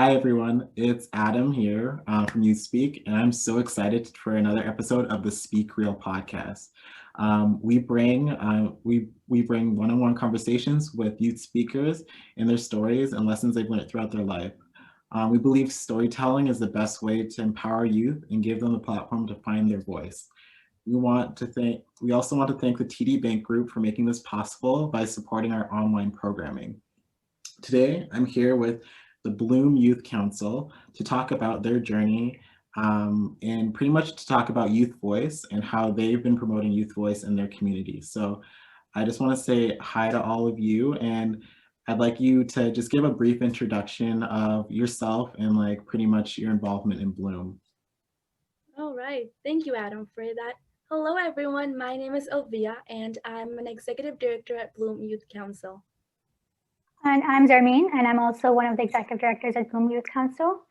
Hi everyone, it's Adam here from Youth Speak, and I'm so excited for another episode of the Speak Real podcast. We bring one-on-one conversations with youth speakers and their stories and lessons they've learned throughout their life. We believe storytelling is the best way to empower youth and give them a platform to find their voice. We also want to thank the TD Bank Group for making this possible by supporting our online programming. Today, I'm here with the Bloom Youth Council to talk about their journey and pretty much to talk about youth voice and how they've been promoting youth voice in their community. So I just want to say hi to all of you, and I'd like you to just give a brief introduction of yourself and like pretty much your involvement in Bloom. All right. Thank you, Adam, for that. Hello, everyone. My name is Alviya, and I'm an executive director at Bloom Youth Council. And I'm Zarmeen, and I'm also one of the executive directors at Bloom Youth Council.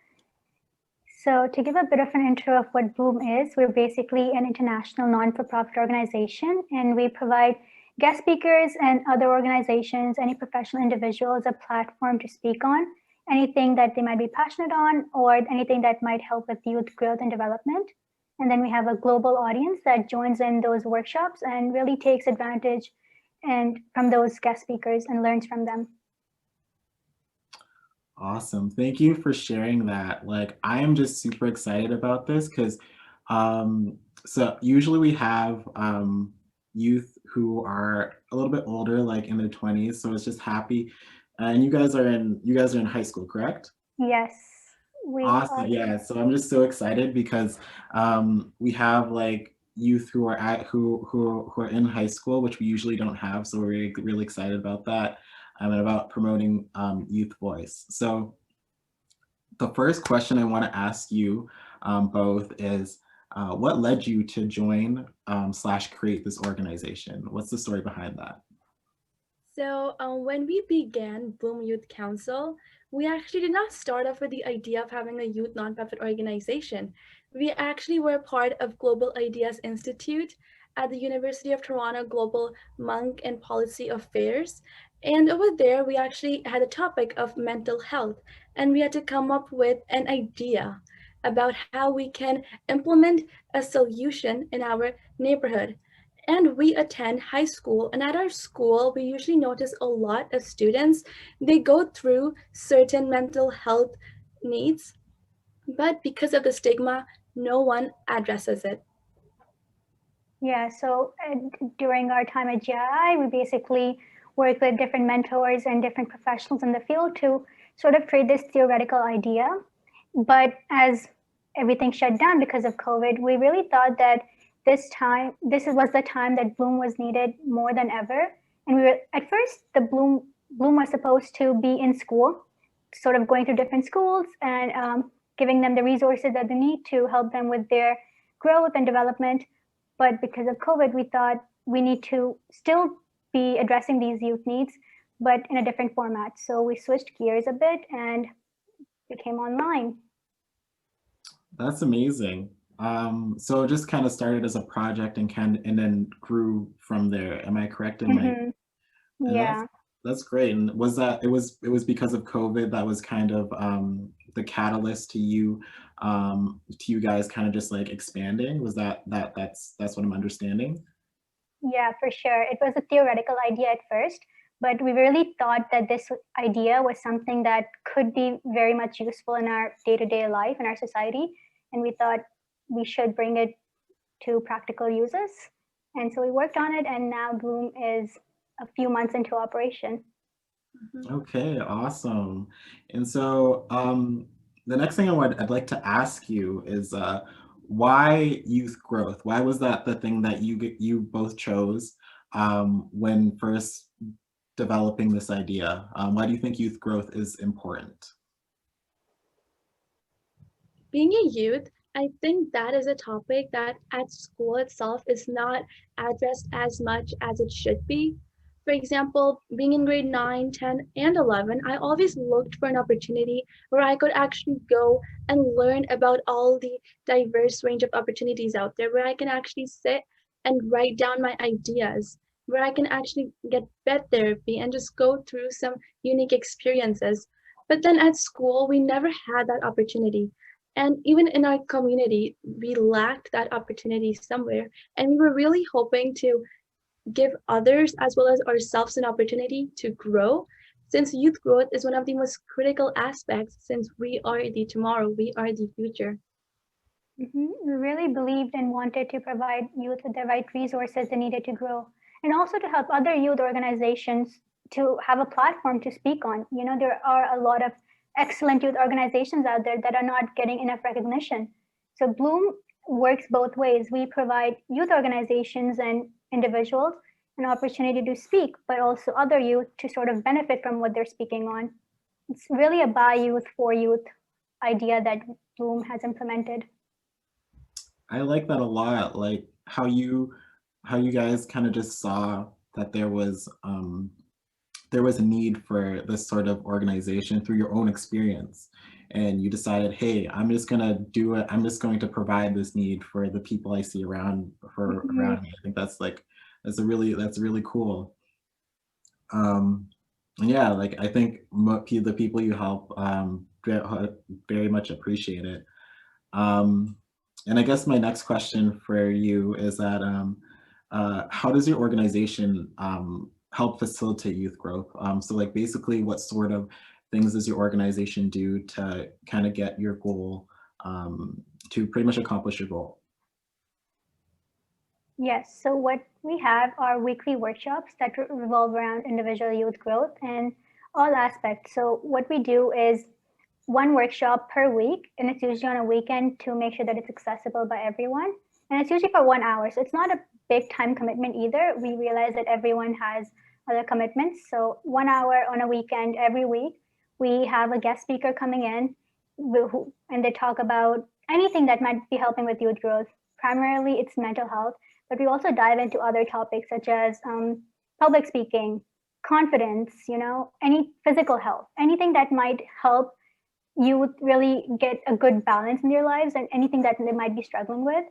So to give a bit of an intro of what Bloom is, we're basically an international non-for-profit organization, and we provide guest speakers and other organizations, any professional individuals, a platform to speak on anything that they might be passionate on or anything that might help with youth growth and development. And then we have a global audience that joins in those workshops and really takes advantage and from those guest speakers and learns from them. Awesome. Thank you for sharing that. Like, I am just super excited about this because so usually we have youth who are a little bit older, like in their 20s. So it's just happy. And you guys are in high school, correct? Yes, we Awesome. are. Yeah. So I'm just so excited because we have like youth who are in high school, which we usually don't have. So we're really excited about that and about promoting youth voice. So the first question I want to ask you both is what led you to join slash create this organization? What's the story behind that? When we began Bloom Youth Council, we actually did not start off with the idea of having a youth nonprofit organization. We actually were part of Global Ideas Institute at the University of Toronto Global Monk and Policy Affairs. And over there, we actually had a topic of mental health, and we had to come up with an idea about how we can implement a solution in our neighborhood. And we attend high school, and at our school we usually notice a lot of students, they go through certain mental health needs, but because of the stigma, no one addresses it. Yeah, so during our time at GII, we basically work with different mentors and different professionals in the field to sort of create this theoretical idea. But as everything shut down because of COVID, we really thought that this was the time that Bloom was needed more than ever. And we were at first the Bloom was supposed to be in school, sort of going to different schools and giving them the resources that they need to help them with their growth and development. But because of COVID, we thought we need to still be addressing these youth needs, but in a different format. So we switched gears a bit and became online. That's amazing. So it just kind of started as a project and then grew from there. Am I correct in my Mm-hmm. and Yeah. that's great. And was that it was because of COVID that was kind of the catalyst to you guys kind of just like expanding? Was that's what I'm understanding? Yeah, for sure. It was a theoretical idea at first, but we really thought that this idea was something that could be very much useful in our day to day life in our society. And we thought we should bring it to practical uses. And so we worked on it, and now Bloom is a few months into operation. Mhm. Okay, awesome. And so the next thing I'd like to ask you is why youth growth? Why was that the thing that you both chose when first developing this idea? Why do you think youth growth is important? Being a youth, I think that is a topic that at school itself is not addressed as much as it should be. For example, being in grade 9, 10, and 11, I always looked for an opportunity where I could actually go and learn about all the diverse range of opportunities out there, where I can actually sit and write down my ideas, where I can actually get bed therapy and just go through some unique experiences. But then at school, we never had that opportunity. And even in our community, we lacked that opportunity somewhere. And we were really hoping to give others as well as ourselves an opportunity to grow, since youth growth is one of the most critical aspects, since we are the tomorrow, we are the future. We really believed and wanted to provide youth with the right resources they needed to grow, and also to help other youth organizations to have a platform to speak on. You know, there are a lot of excellent youth organizations out there that are not getting enough recognition. So Bloom works both ways. We provide youth organizations and individuals an opportunity to speak, but also other youth to sort of benefit from what they're speaking on. It's really a by youth for youth idea that Bloom has implemented. I like that a lot. Like how you guys kind of just saw that there was a need for this sort of organization through your own experience, and you decided, hey, I'm just gonna do it. I'm just going to provide this need for the people I see around me. I think that's really cool. And yeah, like I think the people you help very much appreciate it. Um, and I guess my next question for you is that how does your organization help facilitate youth growth? So like basically what sort of things does your organization do to kind of get your goal, to pretty much accomplish your goal? Yes, so what we have are weekly workshops that revolve around individual youth growth and all aspects. So what we do is one workshop per week, and it's usually on a weekend to make sure that it's accessible by everyone. And it's usually for 1 hour. So it's not a big time commitment either. We realize that everyone has other commitments. So 1 hour on a weekend every week, we have a guest speaker coming in and they talk about anything that might be helping with youth growth. Primarily, it's mental health, but we also dive into other topics such as public speaking, confidence, you know, any physical health, anything that might help youth really get a good balance in their lives and anything that they might be struggling with.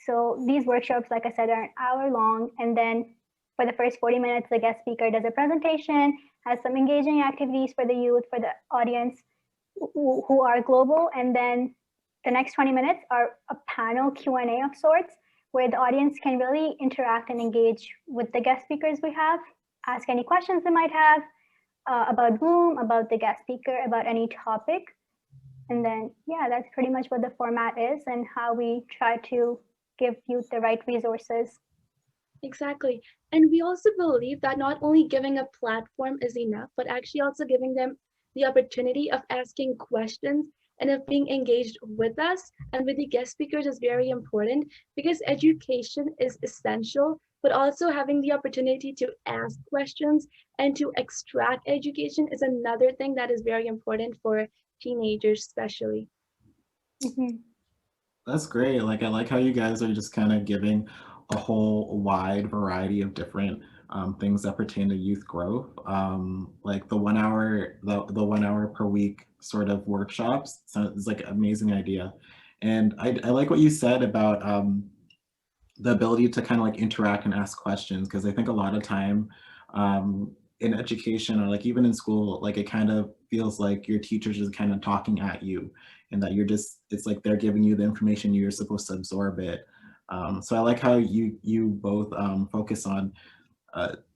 So these workshops, like I said, are an hour long. And then for the first 40 minutes, the guest speaker does a presentation, has some engaging activities for the youth, for the audience who are global. And then the next 20 minutes are a panel Q&A of sorts, where the audience can really interact and engage with the guest speakers we have, ask any questions they might have about Bloom, about the guest speaker, about any topic. And then, yeah, that's pretty much what the format is and how we try to give youth the right resources. Exactly. And we also believe that not only giving a platform is enough, but actually also giving them the opportunity of asking questions and of being engaged with us and with the guest speakers is very important, because education is essential, but also having the opportunity to ask questions and to extract education is another thing that is very important for teenagers, especially. Mm-hmm. That's great. Like I like how you guys are just kind of giving a whole wide variety of different things that pertain to youth growth. Like the 1 hour per week sort of workshops sounds like an amazing idea. And I like what you said about the ability to kind of like interact and ask questions, because I think a lot of time in education or like even in school, like it kind of feels like your teachers just kind of talking at you, and that it's like they're giving you the information, you're supposed to absorb it. So I like how you both focus on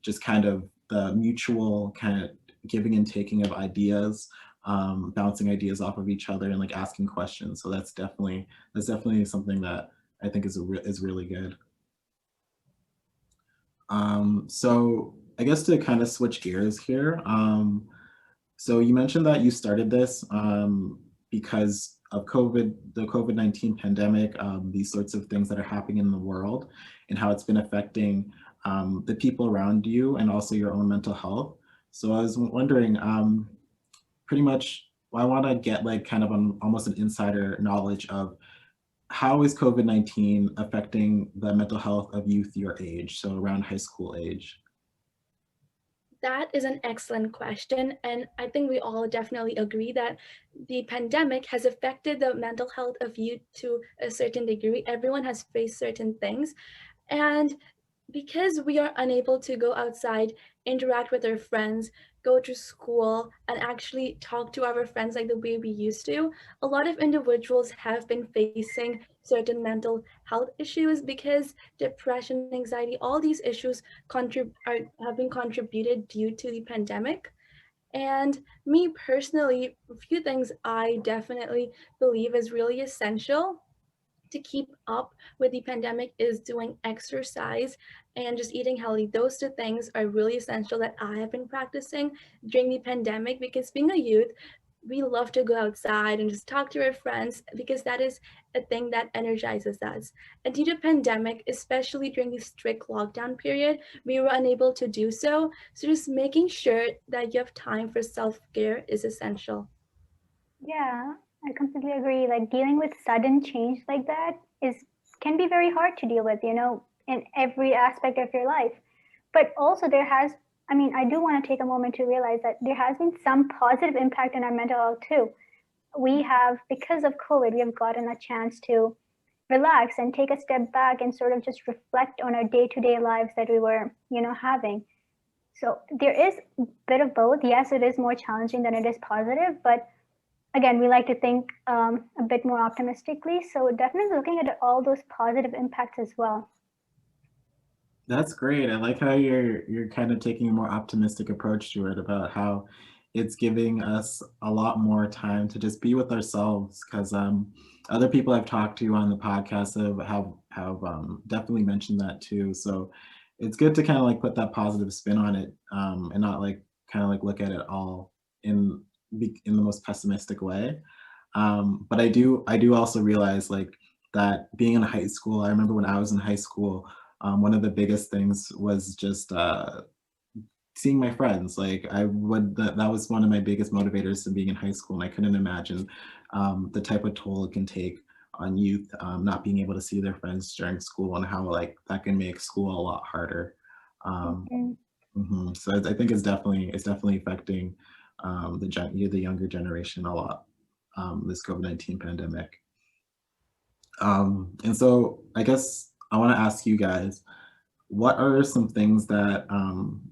just kind of the mutual kind of giving and taking of ideas, bouncing ideas off of each other and like asking questions. So that's definitely something that I think is really good. So I guess to kind of switch gears here, so you mentioned that you started this because of the COVID-19 pandemic, these sorts of things that are happening in the world and how it's been affecting the people around you and also your own mental health. So I was wondering, pretty much, I want to get like kind of almost an insider knowledge of how is COVID-19 affecting the mental health of youth your age, so around high school age? That is an excellent question. And I think we all definitely agree that the pandemic has affected the mental health of youth to a certain degree. Everyone has faced certain things. And because we are unable to go outside interact with our friends, go to school, and actually talk to our friends like the way we used to, a lot of individuals have been facing certain mental health issues because depression, anxiety, all these issues have been contributed due to the pandemic. And me personally, a few things I definitely believe is really essential to keep up with the pandemic is doing exercise and just eating healthy. Those two things are really essential that I have been practicing during the pandemic because being a youth, we love to go outside and just talk to our friends because that is a thing that energizes us. And due to pandemic, especially during the strict lockdown period, we were unable to do so. So just making sure that you have time for self-care is essential. Yeah, I completely agree. Like dealing with sudden change like that is can be very hard to deal with, in every aspect of your life. But also there has, I mean, I do want to take a moment to realize that there has been some positive impact on our mental health too. We have, because of COVID, we have gotten a chance to relax and take a step back and sort of just reflect on our day-to-day lives that we were, having. So there is a bit of both. Yes, it is more challenging than it is positive, but again, we like to think a bit more optimistically. So definitely looking at all those positive impacts as well. That's great. I like how you're kind of taking a more optimistic approach to it about how it's giving us a lot more time to just be with ourselves. Because other people I've talked to on the podcast have definitely mentioned that too. So it's good to kind of like put that positive spin on it, and not like kind of like look at it all in in the most pessimistic way. But I do also realize like that being in high school. I remember when I was in high school, one of the biggest things was just seeing my friends. Like that was one of my biggest motivators to being in high school, and I couldn't imagine the type of toll it can take on youth, not being able to see their friends during school, and how like that can make school a lot harder. Um, Mhm. so I think it's definitely affecting the younger generation a lot. This COVID-19 pandemic. And so I guess I want to ask you guys, what are some things that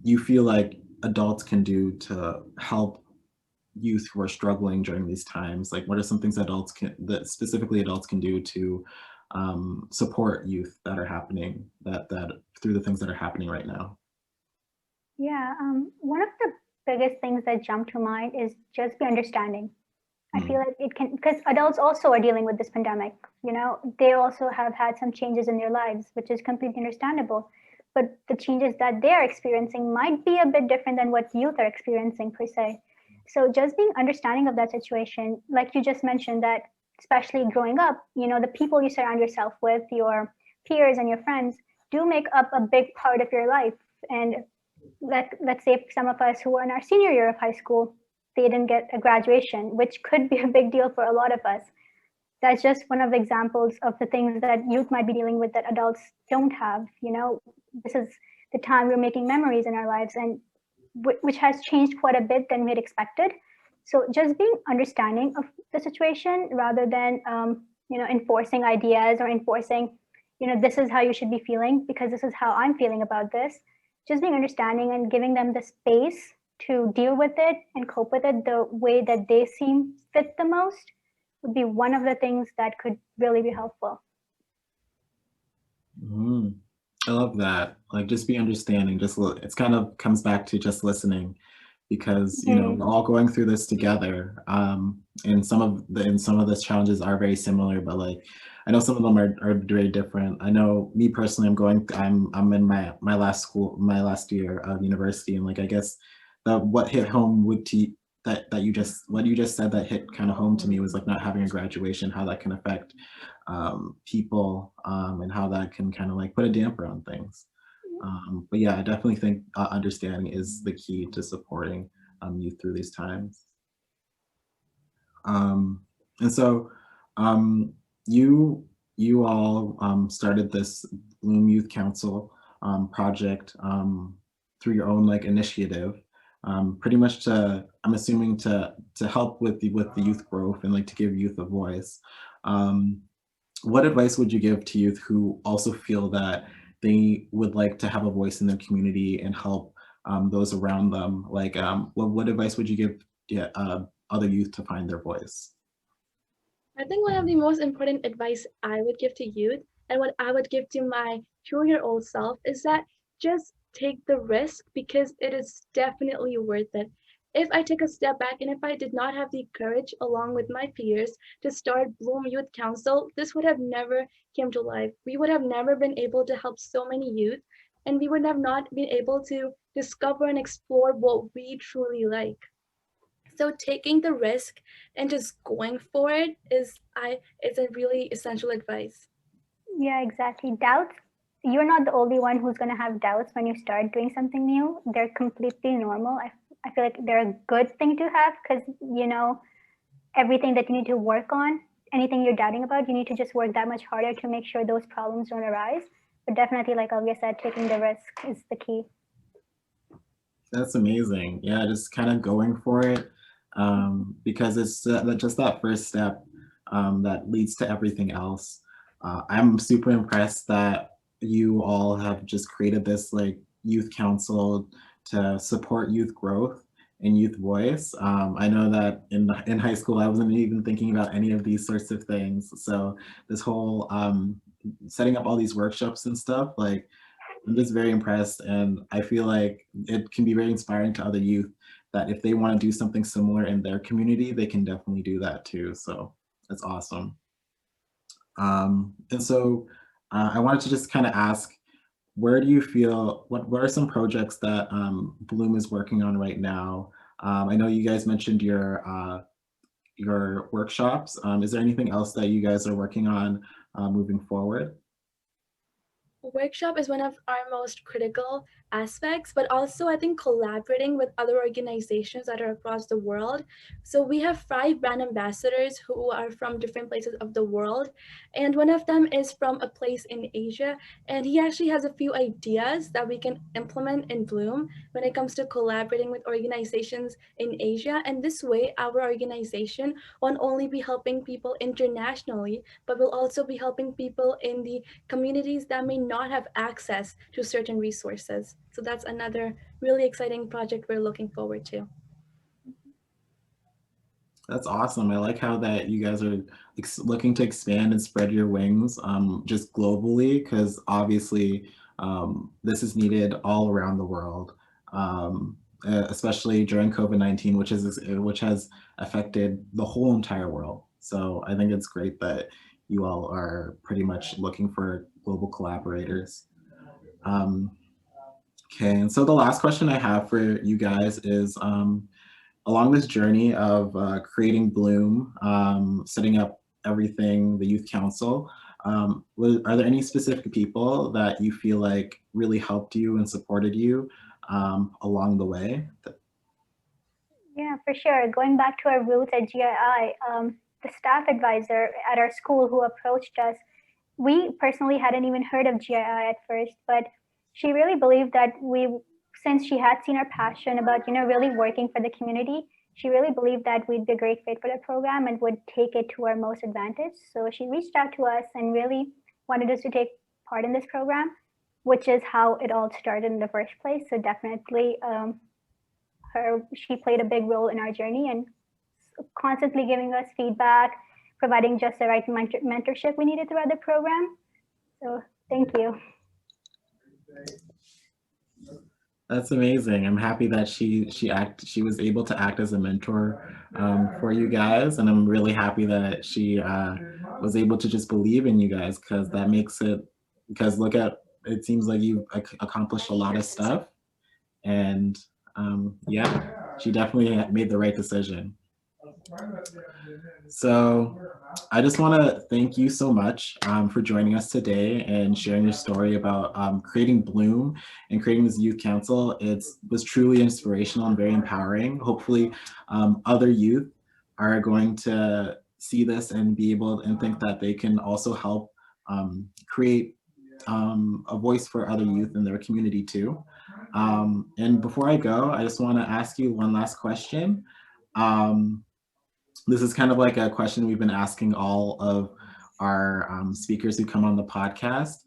you feel like adults can do to help youth who are struggling during these times? Like, what are some things that specifically adults can do to support youth that are happening, that through the things that are happening right now? Yeah, one of the biggest things that jump to mind is just be understanding. I feel Mm, like it can, because adults also are dealing with this pandemic. They also have had some changes in their lives, which is completely understandable. But the changes that they are experiencing might be a bit different than what youth are experiencing per se. So just being understanding of that situation, like you just mentioned, that especially growing up, the people you surround yourself with, your peers and your friends, do make up a big part of your life. And let's say some of us who are in our senior year of high school, they didn't get a graduation, which could be a big deal for a lot of us. That's just one of the examples of the things that youth might be dealing with that adults don't have. This is the time we're making memories in our lives, and which has changed quite a bit than we had expected. So just being understanding of the situation rather than enforcing ideas or enforcing, this is how you should be feeling because this is how I'm feeling about this. Just being understanding and giving them the space to deal with it and cope with it the way that they seem fit the most would be one of the things that could really be helpful. mm. I love that. Like, just be understanding. It's kind of comes back to just listening, because Mhm. we're all going through this together. And some of the challenges are very similar, but like I know some of them are very different. I know me personally, I'm in my last year of university, and like I guess what hit home that you just what you just said that hit kind of home to me was like not having a graduation, how that can affect people, and how that can kind of like put a damper on things. But yeah, I definitely think understanding is the key to supporting youth through these times. Um, and so um, you you all started this Bloom Youth Council project through your own like initiative, pretty much I'm assuming to help with the youth growth and like to give youth a voice. Um, what advice would you give to youth who also feel that they would like to have a voice in their community and help those around them? Like, what advice would you give, yeah, other youth to find their voice? I think one of the most important advice I would give to youth and what I would give to my 2-year-old self is that just take the risk because it is definitely worth it. If I take a step back and if I did not have the courage along with my peers to start Bloom Youth Council, this would have never came to life. We would have never been able to help so many youth and we would have not been able to discover and explore what we truly like. So taking the risk and just going for it is a really essential advice. Yeah, exactly. Doubts. You're not the only one who's going to have doubts when you start doing something new. They're completely normal. I feel like they're a good thing to have because, everything that you need to work on, anything you're doubting about, you need to just work that much harder to make sure those problems don't arise. But definitely, like Alviya said, taking the risk is the key. That's amazing. Yeah, just kind of going for it, because it's just that first step that leads to everything else. I'm super impressed that you all have just created this like youth council to support youth growth and youth voice. I know that in high school, I wasn't even thinking about any of these sorts of things. So this whole setting up all these workshops and stuff, like I'm just very impressed, and I feel like it can be very inspiring to other youth that if they want to do something similar in their community, they can definitely do that too. So that's awesome. And so I wanted to just kind of ask, where do you feel, what are some projects that Bloom is working on right now? I know you guys mentioned your workshops. Is there anything else that you guys are working on moving forward? Workshop is one of our most critical aspects, but also I think collaborating with other organizations that are across the world. So we have 5 brand ambassadors who are from different places of the world, and one of them is from a place in Asia, and he actually has a few ideas that we can implement in Bloom when it comes to collaborating with organizations in Asia. And this way, our organization won't only be helping people internationally, but will also be helping people in the communities that may not have access to certain resources. So that's another really exciting project we're looking forward to. That's awesome. I like how that you guys are looking to expand and spread your wings just globally, because obviously this is needed all around the world, especially during COVID-19, which has affected the whole entire world. So I think it's great that you all are pretty much looking for global collaborators. Okay, and so the last question I have for you guys is, along this journey of creating Bloom, setting up everything, the Youth Council, are there any specific people that you feel like really helped you and supported you along the way? Yeah, for sure. Going back to our roots at GII, the staff advisor at our school who approached us, we personally hadn't even heard of GII at first, but she really believed that since she had seen our passion about, really working for the community, she really believed that we'd be a great fit for the program and would take it to our most advantage. So she reached out to us and really wanted us to take part in this program, which is how it all started in the first place. So definitely, she played a big role in our journey and constantly giving us feedback, providing just the right mentorship we needed throughout the program. So thank you. That's amazing. I'm happy that she was able to act as a mentor for you guys, and I'm really happy that she was able to just believe in you guys, because that makes it. Because look at, it seems like you've accomplished a lot of stuff, and yeah, she definitely made the right decision. So I just want to thank you so much for joining us today and sharing your story about creating Bloom and creating this youth council. It was truly inspirational and very empowering. Hopefully other youth are going to see this and be able and think that they can also help create a voice for other youth in their community too. And before I go, I just want to ask you one last question. This is kind of like a question we've been asking all of our speakers who come on the podcast.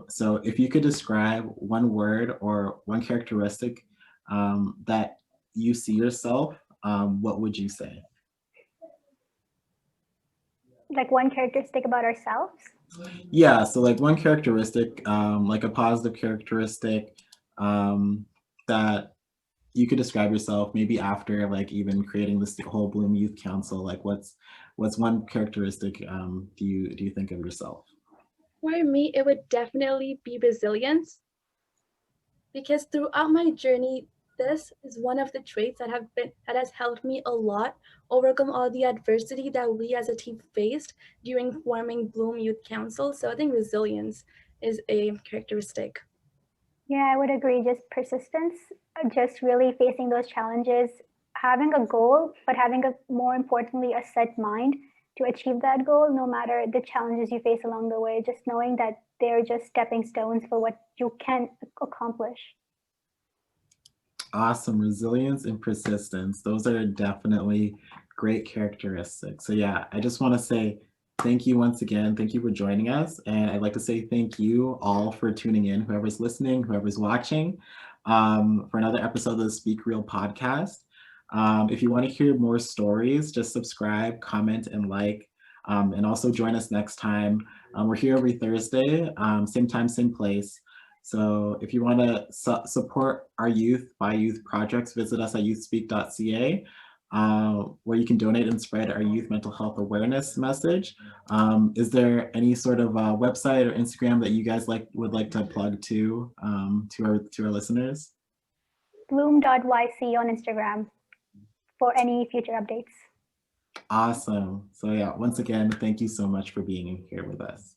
So if you could describe one word or one characteristic that you see yourself, what would you say? Like one characteristic about ourselves? Yeah, so like one characteristic, like a positive characteristic that you could describe yourself maybe after like even creating this whole Bloom Youth Council. Like what's one characteristic do you think of yourself? For me, it would definitely be resilience, because throughout my journey, this is one of the traits that has helped me a lot overcome all the adversity that we as a team faced during forming Bloom Youth Council. So I think resilience is a characteristic. Yeah, I would agree. Just persistence, just really facing those challenges, having a goal, but having a more importantly a set mind to achieve that goal, no matter the challenges you face along the way. Just knowing that they're just stepping stones for what you can accomplish. Awesome. Resilience and persistence. Those are definitely great characteristics. So yeah, I just want to say thank you once again. Thank you for joining us. And I'd like to say thank you all for tuning in, whoever's listening, whoever's watching, for another episode of the Speak Real podcast. If you want to hear more stories, just subscribe, comment, and like. And also join us next time. We're here every Thursday, same time, same place. So if you want to support our youth by youth projects, visit us at youthspeak.ca, where you can donate and spread our youth mental health awareness message. Is there any sort of website or Instagram that you guys would like to plug to our listeners? Bloom.yc on Instagram for any future updates. Awesome. So yeah, once again, thank you so much for being here with us.